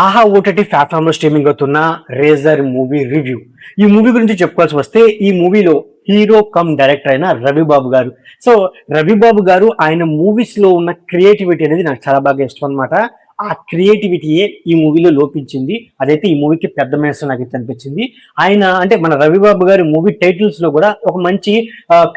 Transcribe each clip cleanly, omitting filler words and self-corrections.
ఆహా OTT platform లో streaming అవుతున్న రేజర్ మూవీ రివ్యూ. ఈ మూవీ గురించి చెప్పుకోవాల్సి వస్తే ఈ మూవీలో హీరో కమ్ డైరెక్టర్ అయిన రవిబాబు గారు. సో రవిబాబు గారు ఆయన మూవీస్ లో ఉన్న క్రియేటివిటీ అనేది నాకు చాలా బాగా ఇష్టం అనమాట. ఆ క్రియేటివిటీయే ఈ మూవీలో లోపించింది. అదైతే ఈ మూవీకి పెద్ద మైనస్ నాకైతే అనిపించింది. ఆయన అంటే మన రవిబాబు గారి మూవీ టైటిల్స్ లో కూడా ఒక మంచి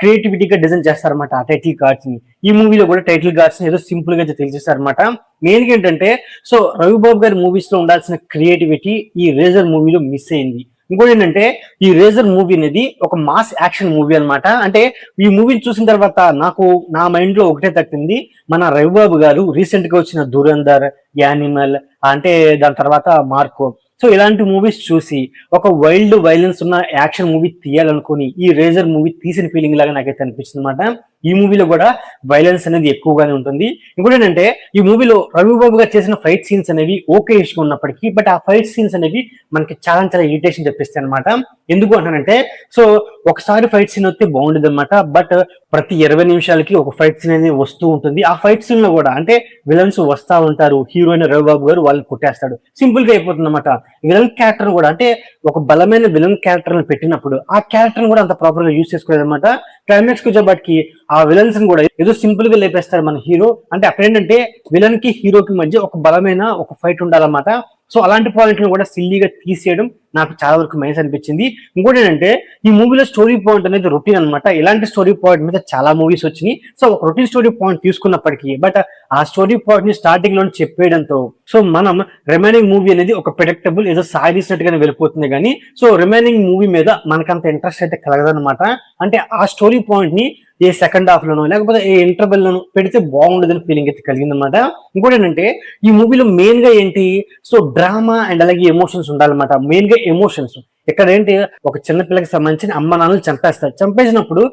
క్రియేటివిటీగా డిజైన్ చేస్తారన్నమాట ఆ టైటిల్ కార్డ్స్ ని. ఈ మూవీలో కూడా టైటిల్ కార్డ్స్ ని ఏదో సింపుల్ గా అయితే తెలిసేస్తారనమాట. మెయిన్ గా ఏంటంటే సో రవిబాబు గారి మూవీస్ లో ఉండాల్సిన క్రియేటివిటీ ఈ రేజర్ మూవీలో మిస్ అయింది. ఇంకోటి ఏంటంటే ఈ రేజర్ మూవీ అనేది ఒక మాస్ యాక్షన్ మూవీ అనమాట. అంటే ఈ మూవీని చూసిన తర్వాత నాకు నా మైండ్ లో ఒకటే తట్టింది, మన రవిబాబు గారు రీసెంట్ గా వచ్చిన దురంధర్, యానిమల్, అంటే దాని తర్వాత మార్కో, సో ఇలాంటి మూవీస్ చూసి ఒక వైల్డ్ వైలెన్స్ ఉన్న యాక్షన్ మూవీ తీయాలనుకుని ఈ రేజర్ మూవీ తీసిన ఫీలింగ్ లాగా నాకైతే అనిపించింది అనమాట. ఈ మూవీలో కూడా వైలెన్స్ అనేది ఎక్కువగానే ఉంటుంది. ఇంకోటి ఏంటంటే ఈ మూవీలో రవిబాబు గారు చేసిన ఫైట్ సీన్స్ అనేవి ఓకే ఇష్గా ఉన్నప్పటికీ బట్ ఆ ఫైట్ సీన్స్ అనేవి మనకి చాలా చాలా ఇరిటేషన్ తెప్పిస్తాయి అనమాట. ఎందుకు అంటానంటే సో ఒకసారి ఫైట్ సీన్ వస్తే బాగుండేది అనమాట. బట్ ప్రతి 20 నిమిషాలకి ఒక ఫైట్ సీన్ అనేది వస్తూ ఉంటుంది. ఆ ఫైట్ సీన్ లో కూడా అంటే విలన్స్ వస్తా ఉంటారు, హీరోయిన్ రవిబాబు గారు వాళ్ళని కొట్టేస్తాడు, సింపుల్ గా అయిపోతుంది అనమాట. విలన్ క్యారెక్టర్ కూడా అంటే ఒక బలమైన విలన్ క్యారెక్టర్ పెట్టినప్పుడు ఆ క్యారెక్టర్ కూడా అంత ప్రాపర్ గా యూజ్ చేసుకోలేదు అనమాట. క్లైమాక్స్ కి వచ్చేపాటికి ఆ విలన్స్ కూడా ఏదో సింపుల్ గా లేపేస్తారు మన హీరో. అంటే అక్కడ ఏంటంటే విలన్ కి హీరోకి మధ్య ఒక బలమైన ఒక ఫైట్ ఉండాలన్నమాట. సో అలాంటి పాయింట్లను కూడా సిల్లీగా తీసేయడం నాకు చాలా వరకు మైనస్ అనిపించింది. ఇంకోటి ఏంటంటే ఈ మూవీలో స్టోరీ పాయింట్ అనేది రొటీన్ అనమాట. ఇలాంటి స్టోరీ పాయింట్ మీద చాలా మూవీస్ వచ్చినాయి. సో ఒక రొటీన్ స్టోరీ పాయింట్ తీసుకున్నప్పటికీ బట్ ఆ స్టోరీ పాయింట్ ని స్టార్టింగ్ లో చెప్పేయడంతో సో మనం రిమైనింగ్ మూవీ అనేది ఒక ప్రెడిక్టబుల్ ఏదో సాధిస్తున్నట్టుగానే వెళ్ళిపోతుంది. కానీ సో రిమైనింగ్ మూవీ మీద మనకంత ఇంట్రెస్ట్ అయితే కలగదనమాట. అంటే ఆ స్టోరీ పాయింట్ ని ఏ సెకండ్ హాఫ్ లోనో లేకపోతే ఏ ఇంటర్వెల్ లోనో పెడితే బాగుండదని ఫీలింగ్ అయితే కలిగిందనమాట. ఇంకోటి ఏంటంటే ఈ మూవీలో మెయిన్ గా ఏంటి సో డ్రామా అండ్ అలాగే ఎమోషన్స్ ఉండాలన్నమాట. మెయిన్ గా ఎమోషన్స్ ఇక్కడ ఏంటి, ఒక చిన్న పిల్లకి సంబంధించిన అమ్మ నాన్నలు చంపేస్తారు. చంపేసినప్పుడు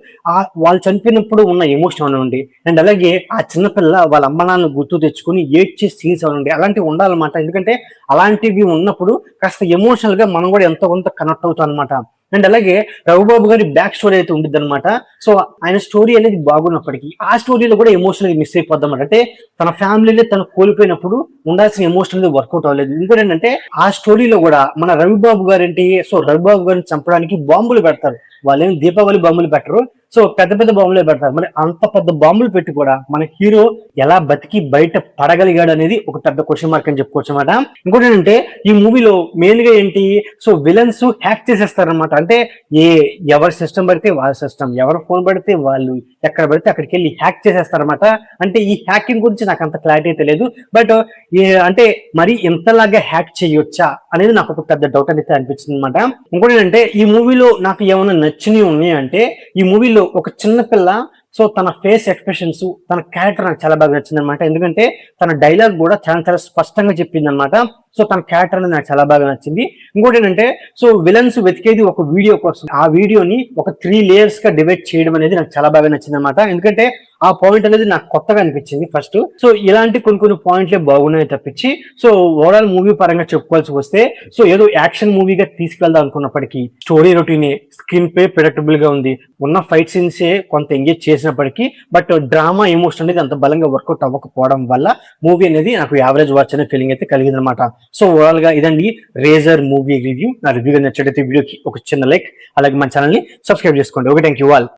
వాళ్ళు చనిపోయినప్పుడు ఉన్న ఎమోషన్ అవనండి అండ్ అలాగే ఆ చిన్నపిల్ల వాళ్ళ అమ్మ నాన్నలు గుర్తు తెచ్చుకుని ఏడ్చే సీన్స్ అవనండి అలాంటివి ఉండాలన్నమాట. ఎందుకంటే అలాంటివి ఉన్నప్పుడు కాస్త ఎమోషనల్ గా మనం కూడా ఎంతో కొంత కనెక్ట్ అవుతాం అనమాట. అండ్ అలాగే రవిబాబు గారి బ్యాక్ స్టోరీ అయితే ఉంటుంది అనమాట. సో ఆయన స్టోరీ అనేది బాగున్నప్పటికీ ఆ స్టోరీలో కూడా ఎమోషనల్ మిస్ అయిపోద్ది అనమాట. అంటే తన ఫ్యామిలీలో తను కోల్పోయినప్పుడు ఉండాల్సిన ఎమోషన్ అనేది వర్కౌట్ అవ్వలేదు. ఇంకోటి ఏంటంటే ఆ స్టోరీలో కూడా మన రవిబాబు గారు ఏంటి సో రవిబాబు గారిని చంపడానికి బాంబులు పెడతారు. వాళ్ళేం దీపావళి బాంబులు పెట్టరు, సో పెద్ద పెద్ద బాంబులే పెడతారు. మరి అంత పెద్ద బాంబులు పెట్టి కూడా మన హీరో ఎలా బతికి బయట పడగలిగాడు అనేది ఒక పెద్ద క్వశ్చన్ మార్క్ అని చెప్పుకోవచ్చు అనమాట. ఇంకోటి ఏంటంటే ఈ మూవీలో మెయిన్ గా ఏంటి సో విలన్స్ హ్యాక్ చేసేస్తారనమాట. అంటే ఎవరి సిస్టమ్ పడితే వాళ్ళ సిస్టమ్, ఎవరి ఫోన్ పడితే వాళ్ళు ఎక్కడ పడితే అక్కడికి వెళ్ళి హ్యాక్ చేసేస్తారనమాట. అంటే ఈ హ్యాకింగ్ గురించి నాకు అంత క్లారిటీ అయితే లేదు. బట్ అంటే మరి ఎంతలాగా హ్యాక్ చేయొచ్చా అనేది నాకు ఒక పెద్ద డౌట్ అయితే అనిపించింది అనమాట. ఇంకోటి ఏంటంటే ఈ మూవీలో నాకు ఏమైనా నచ్చినవి ఉన్నాయి అంటే ఈ మూవీలో ఒక చిన్న పిల్ల సో తన ఫేస్ ఎక్స్ప్రెషన్స్, తన క్యారెక్టర్ నాకు చాలా బాగా నచ్చింది అనమాట. ఎందుకంటే తన డైలాగ్ కూడా చాలా చాలా స్పష్టంగా చెప్పింది అనమాట. సో తన క్యారెక్టర్ అనేది నాకు చాలా బాగా నచ్చింది. ఇంకోటి ఏంటంటే సో విలన్స్ వెతికేది ఒక వీడియో కోసం, ఆ వీడియోని ఒక 3 layers గా డివైడ్ చేయడం అనేది నాకు చాలా బాగా నచ్చింది అనమాట. ఎందుకంటే ఆ పాయింట్ అనేది నాకు కొత్తగా అనిపించింది ఫస్ట్. సో ఇలాంటి కొన్ని పాయింట్లే బాగున్నాయి తప్పించి సో ఓవరాల్ మూవీ పరంగా చెప్పుకోవాల్సి వస్తే సో ఏదో యాక్షన్ మూవీగా తీసుకెళ్దాం అనుకున్నప్పటికీ స్టోరీ రొటీనే, స్క్రీన్ ప్లే ప్రెడిక్టబుల్ గా ఉంది, ఉన్న ఫైట్ సీన్సే కొంత ఎంగేజ్ చేసినప్పటికీ బట్ డ్రామా ఎమోషన్ అనేది అంత బలంగా వర్కౌట్ అవ్వకపోవడం వల్ల మూవీ అనేది నాకు యావరేజ్ వాచ్ అనే ఫీలింగ్ అయితే కలిగింది అనమాట. సో ఓవరాల్ గా ఇదండి రేజర్ మూవీ రివ్యూ. నా రివ్యూ నచ్చినట్లయితే వీడియోకి ఒక చిన్న లైక్, అలాగే మన ఛానల్ ని సబ్స్క్రైబ్ చేసుకోండి. Okay, thank you all.